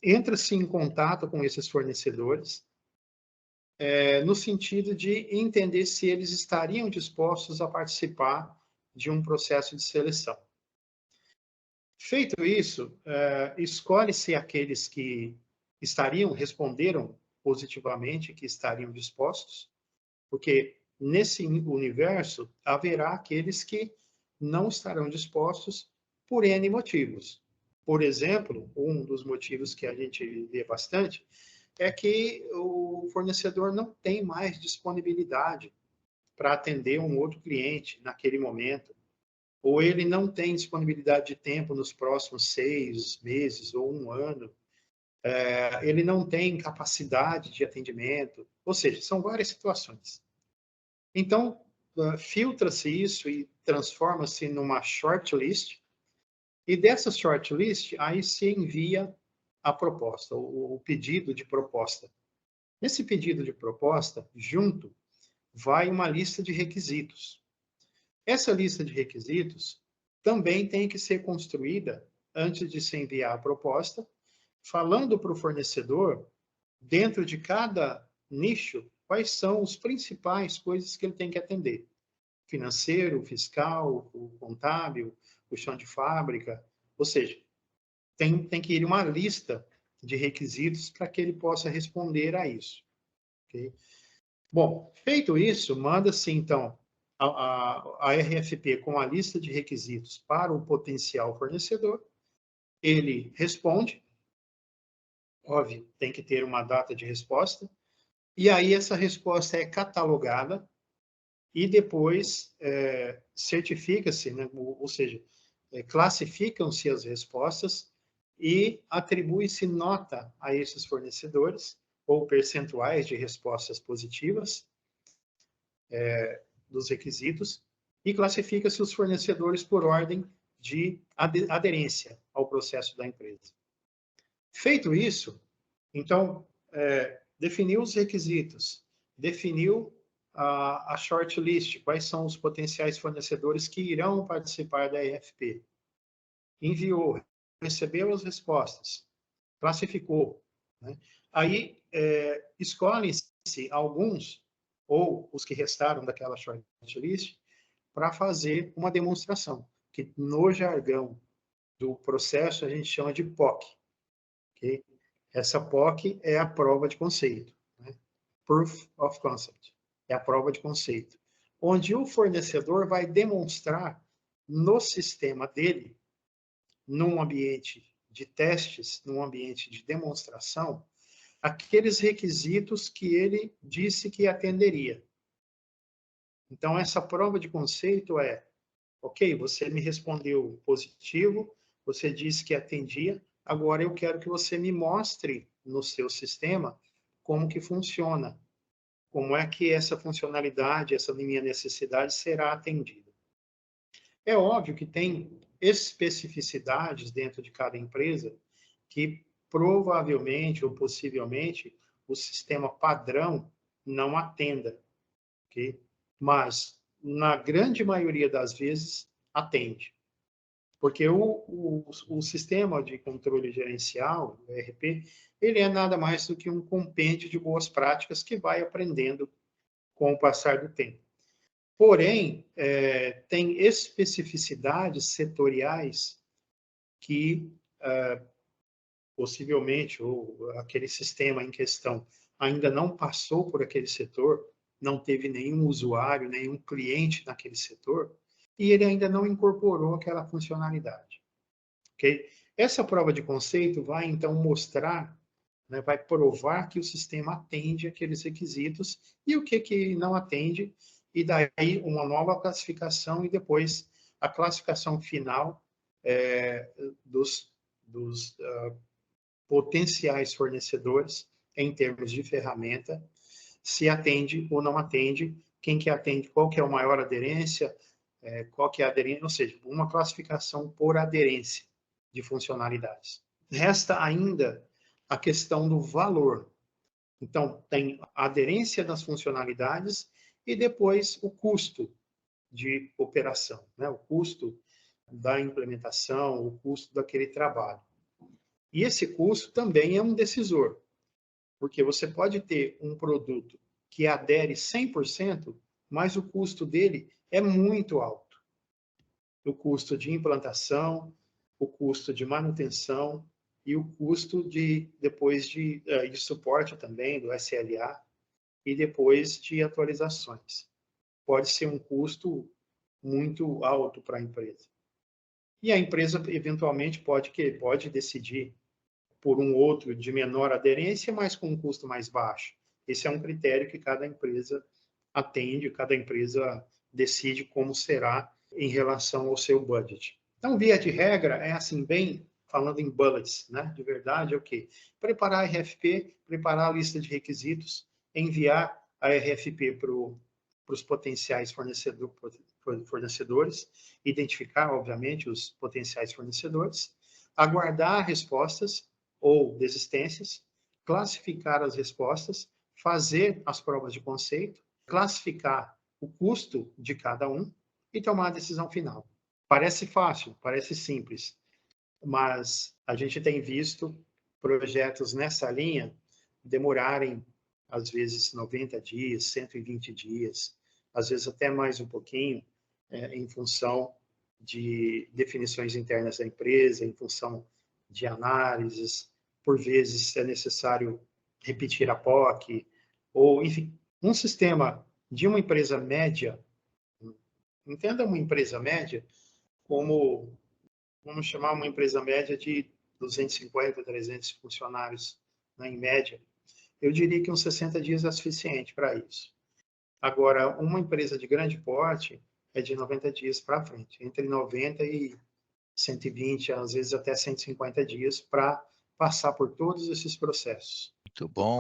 entra-se em contato com esses fornecedores, no sentido de entender se eles estariam dispostos a participar de um processo de seleção. Feito isso, escolhe-se aqueles que responderam positivamente, que estariam dispostos, porque nesse universo haverá aqueles que não estarão dispostos por N motivos. Por exemplo, um dos motivos que a gente vê bastante é que o fornecedor não tem mais disponibilidade para atender um outro cliente naquele momento, ou ele não tem disponibilidade de tempo nos próximos 6 meses ou um ano, ele não tem capacidade de atendimento, ou seja, são várias situações. Então, filtra-se isso e transforma-se numa shortlist, e dessa shortlist, aí se envia a proposta, o pedido de proposta. Nesse pedido de proposta, junto, vai uma lista de requisitos. Essa lista de requisitos também tem que ser construída antes de se enviar a proposta, falando para o fornecedor, dentro de cada nicho, quais são as principais coisas que ele tem que atender. Financeiro, fiscal, o contábil, o chão de fábrica, ou seja, tem que ir uma lista de requisitos para que ele possa responder a isso. Okay? Bom, feito isso, manda-se então a RFP com a lista de requisitos para o potencial fornecedor, ele responde, óbvio, tem que ter uma data de resposta, e aí essa resposta é catalogada e depois certifica-se, né? Ou seja, classificam-se as respostas e atribui-se nota a esses fornecedores, ou percentuais de respostas positivas dos requisitos, e classifica-se os fornecedores por ordem de aderência ao processo da empresa. Feito isso, então, definiu os requisitos, definiu a shortlist, quais são os potenciais fornecedores que irão participar da RFP. Enviou, recebeu as respostas, classificou. Né? Aí, escolhem-se alguns, ou os que restaram daquela shortlist, para fazer uma demonstração, que no jargão do processo a gente chama de POC. Okay? Essa POC é a prova de conceito, né? Proof of Concept, é a prova de conceito, onde o fornecedor vai demonstrar no sistema dele, num ambiente de testes, num ambiente de demonstração, aqueles requisitos que ele disse que atenderia. Então, essa prova de conceito é, ok, você me respondeu positivo, você disse que atendia, agora eu quero que você me mostre no seu sistema como que funciona, como é que essa funcionalidade, essa minha necessidade será atendida. É óbvio que tem especificidades dentro de cada empresa que provavelmente ou possivelmente o sistema padrão não atenda, ok? Mas, na grande maioria das vezes, atende. Porque o sistema de controle gerencial, o ERP, ele é nada mais do que um compêndio de boas práticas que vai aprendendo com o passar do tempo. Porém, tem especificidades setoriais que, possivelmente, ou aquele sistema em questão ainda não passou por aquele setor, não teve nenhum usuário, nenhum cliente naquele setor, e ele ainda não incorporou aquela funcionalidade. Okay? Essa prova de conceito vai, então, mostrar, né, vai provar que o sistema atende aqueles requisitos e o que não atende, e daí uma nova classificação e depois a classificação final dos potenciais fornecedores em termos de ferramenta, se atende ou não atende, quem que atende, qual que é a maior aderência, qual que é a aderência, ou seja, uma classificação por aderência de funcionalidades. Resta ainda a questão do valor. Então, tem a aderência das funcionalidades e depois o custo de operação, né? O custo da implementação, o custo daquele trabalho. E esse custo também é um decisor, porque você pode ter um produto que adere 100%, mas o custo dele é muito alto. O custo de implantação, o custo de manutenção e o custo depois de suporte também, do SLA, e depois de atualizações. Pode ser um custo muito alto para a empresa. E a empresa, eventualmente, pode decidir por um outro de menor aderência, mas com um custo mais baixo. Esse é um critério que cada empresa atende, cada empresa decide como será em relação ao seu budget. Então, via de regra, é assim, bem falando em bullets, né? De verdade, é o quê? Preparar a RFP, preparar a lista de requisitos, enviar a RFP para os potenciais fornecedores, identificar, obviamente, os potenciais fornecedores, aguardar respostas ou desistências, classificar as respostas, fazer as provas de conceito, classificar o custo de cada um e tomar a decisão final. Parece fácil, parece simples, mas a gente tem visto projetos nessa linha demorarem, às vezes, 90 dias, 120 dias, às vezes até mais um pouquinho, em função de definições internas da empresa, em função de análises. Por vezes é necessário repetir a POC, ou, enfim, um sistema de uma empresa média, entenda uma empresa média como, vamos chamar uma empresa média de 250, 300 funcionários, né, em média. Eu diria que uns 60 dias é suficiente para isso. Agora, uma empresa de grande porte é de 90 dias para frente, entre 90 e 120, às vezes até 150 dias, para passar por todos esses processos. Muito bom.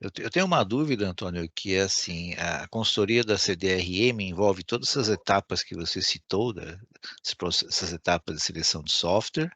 Eu tenho uma dúvida, Antônio, que é assim, a consultoria da CDRM envolve todas essas etapas que você citou, essas etapas de seleção de software,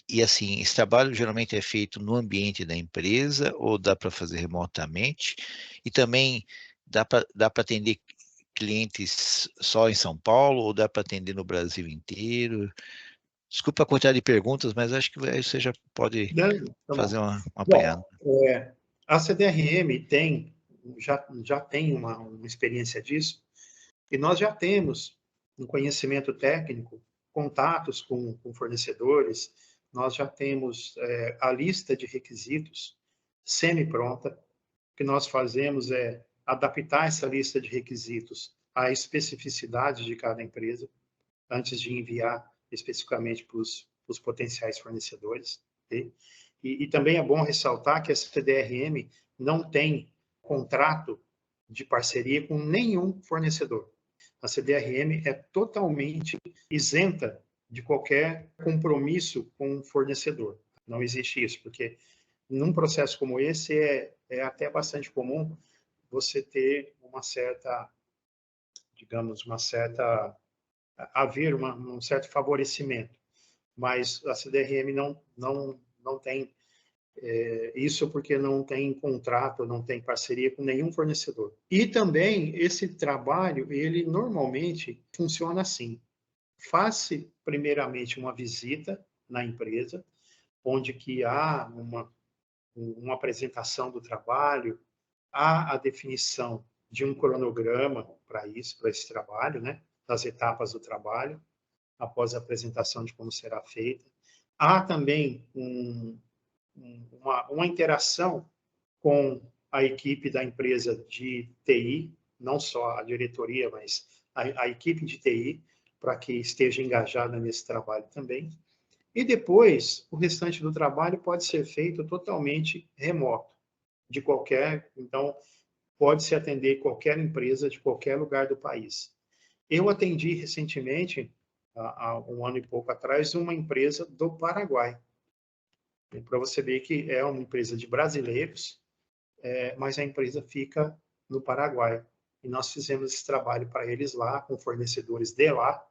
e assim, esse trabalho geralmente é feito no ambiente da empresa ou dá para fazer remotamente? E também dá para atender clientes só em São Paulo ou dá para atender no Brasil inteiro? Desculpa a quantidade de perguntas, mas acho que você já pode Tá fazer bom. um apanhado. Bom, a CDRM já tem uma experiência disso, e nós já temos um conhecimento técnico, contatos com fornecedores, nós já temos a lista de requisitos semi-pronta. O que nós fazemos é adaptar essa lista de requisitos à especificidade de cada empresa, antes de enviar especificamente para os potenciais fornecedores. Okay? E também é bom ressaltar que a CDRM não tem contrato de parceria com nenhum fornecedor. A CDRM é totalmente isenta de qualquer compromisso com o fornecedor. Não existe isso, porque num processo como esse é até bastante comum você ter uma certa, digamos, haver um certo favorecimento, mas a CDRM não tem isso porque não tem contrato, não tem parceria com nenhum fornecedor. E também esse trabalho, ele normalmente funciona assim. Faça primeiramente uma visita na empresa, onde que há uma apresentação do trabalho, há a definição de um cronograma para isso, para esse trabalho, né? Das etapas do trabalho, após a apresentação de como será feita. Há também uma interação com a equipe da empresa de TI, não só a diretoria, mas a equipe de TI, para que esteja engajada nesse trabalho também. E depois, o restante do trabalho pode ser feito totalmente remoto, então, pode-se atender qualquer empresa de qualquer lugar do país. Eu atendi recentemente, há um ano e pouco atrás, uma empresa do Paraguai. Para você ver que é uma empresa de brasileiros, mas a empresa fica no Paraguai. E nós fizemos esse trabalho para eles lá, com fornecedores de lá.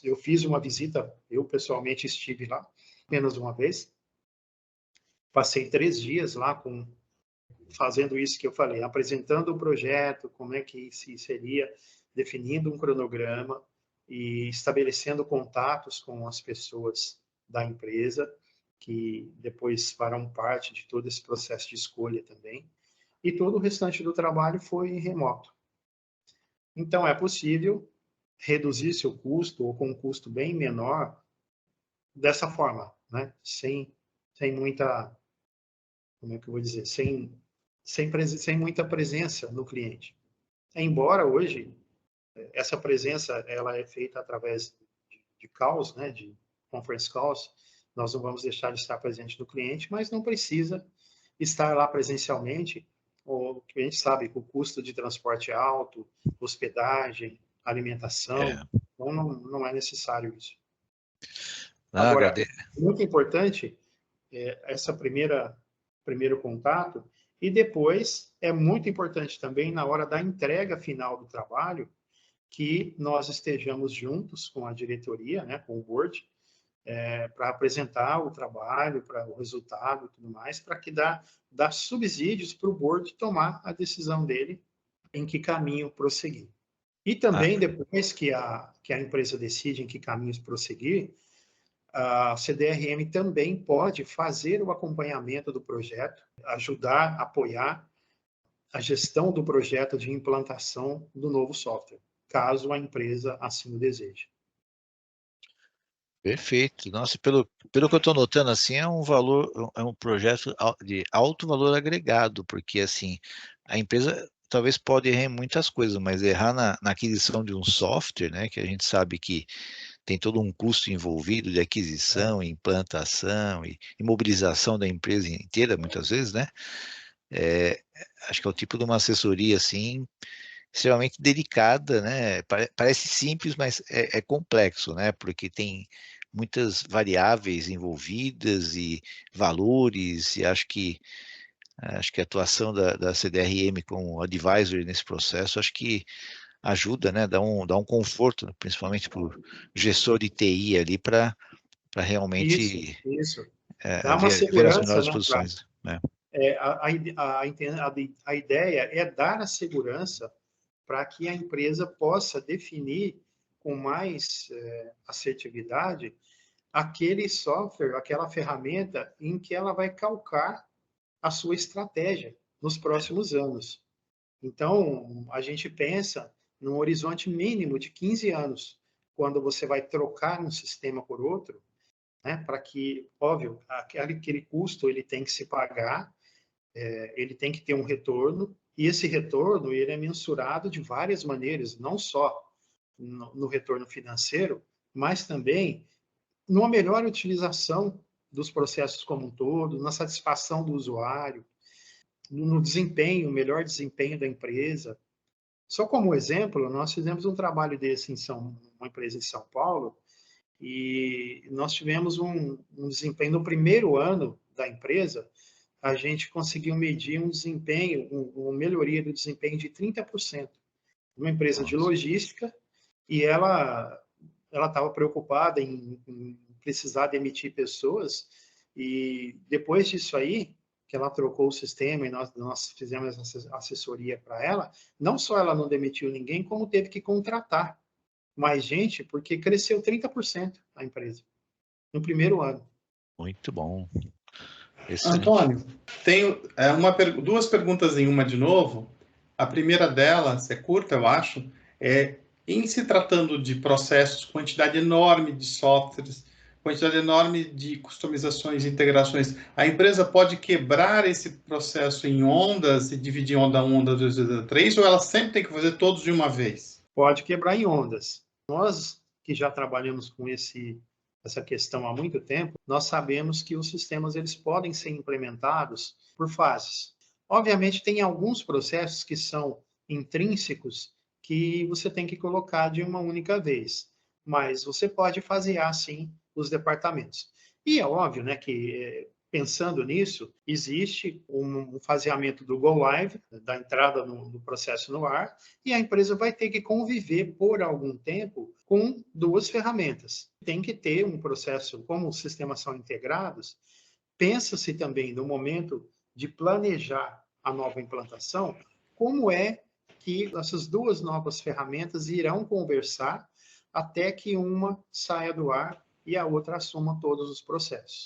Eu fiz uma visita, eu pessoalmente estive lá apenas uma vez. Passei 3 dias lá fazendo isso que eu falei, apresentando o projeto, como é que se seria, definindo um cronograma e estabelecendo contatos com as pessoas da empresa, que depois farão parte de todo esse processo de escolha também, e todo o restante do trabalho foi remoto. Então, é possível reduzir seu custo, ou com um custo bem menor, dessa forma, né? Sem muita, como é que eu vou dizer, sem muita presença no cliente. Embora hoje essa presença ela é feita através de calls, né, de conference calls, nós não vamos deixar de estar presente no cliente, mas não precisa estar lá presencialmente. O cliente sabe que o custo de transporte é alto, hospedagem, alimentação, então não é necessário isso. Agora, muito importante essa primeiro contato, e depois é muito importante também na hora da entrega final do trabalho que nós estejamos juntos com a diretoria, né, com o board, para apresentar o trabalho, para o resultado e tudo mais, para que dá subsídios para o board tomar a decisão dele em que caminho prosseguir. E também, depois que a empresa decide em que caminhos prosseguir, a CDRM também pode fazer o acompanhamento do projeto, ajudar, apoiar a gestão do projeto de implantação do novo software, caso a empresa assim o deseje. Perfeito. Nossa, pelo que eu estou notando, assim, é um projeto de alto valor agregado, porque, assim, a empresa talvez pode errar em muitas coisas, mas errar na aquisição de um software, né, que a gente sabe que tem todo um custo envolvido de aquisição, implantação e mobilização da empresa inteira, muitas vezes, né? Acho que é o tipo de uma assessoria, assim, extremamente delicada, né? Parece simples, mas é complexo, né? Porque tem muitas variáveis envolvidas e valores, e acho que a atuação da CDRM como advisor nesse processo, acho que ajuda, né? Dá um conforto, principalmente para o gestor de TI ali, para realmente Isso. Dá uma ver as segurança, melhores né? posições, né? A ideia é dar a segurança para que a empresa possa definir com mais assertividade aquele software, aquela ferramenta em que ela vai calcar a sua estratégia nos próximos anos. Então, a gente pensa num horizonte mínimo de 15 anos, quando você vai trocar um sistema por outro, né, para que, óbvio, aquele custo ele tem que se pagar, ele tem que ter um retorno, e esse retorno ele é mensurado de várias maneiras, não só no retorno financeiro, mas também numa melhor utilização dos processos como um todo, na satisfação do usuário, no desempenho, melhor desempenho da empresa. Só como exemplo, nós fizemos um trabalho desse uma empresa em São Paulo, e nós tivemos um desempenho no primeiro ano da empresa, a gente conseguiu medir um desempenho, uma melhoria do desempenho de 30%. Uma empresa de logística, e ela estava preocupada em precisar demitir pessoas, e depois disso aí, que ela trocou o sistema e nós fizemos essa assessoria para ela, não só ela não demitiu ninguém, como teve que contratar mais gente, porque cresceu 30% a empresa no primeiro ano. Muito bom. Excelente. Antônio, tenho duas perguntas em uma de novo. A primeira delas é curta, eu acho. Em se tratando de processos, quantidade enorme de softwares, quantidade enorme de customizações e integrações, a empresa pode quebrar esse processo em ondas e dividir onda 1, onda 2, onda 3, ou ela sempre tem que fazer todos de uma vez? Pode quebrar em ondas. Nós que já trabalhamos com essa questão há muito tempo, nós sabemos que os sistemas eles podem ser implementados por fases. Obviamente, tem alguns processos que são intrínsecos que você tem que colocar de uma única vez, mas você pode fasear, assim, os departamentos. E é óbvio, né, que pensando nisso, existe um faseamento do Go Live, da entrada no processo no ar, e a empresa vai ter que conviver por algum tempo com duas ferramentas. Tem que ter um processo, como os sistemas são integrados, pensa-se também no momento de planejar a nova implantação, como é que essas duas novas ferramentas irão conversar até que uma saia do ar e a outra assuma todos os processos.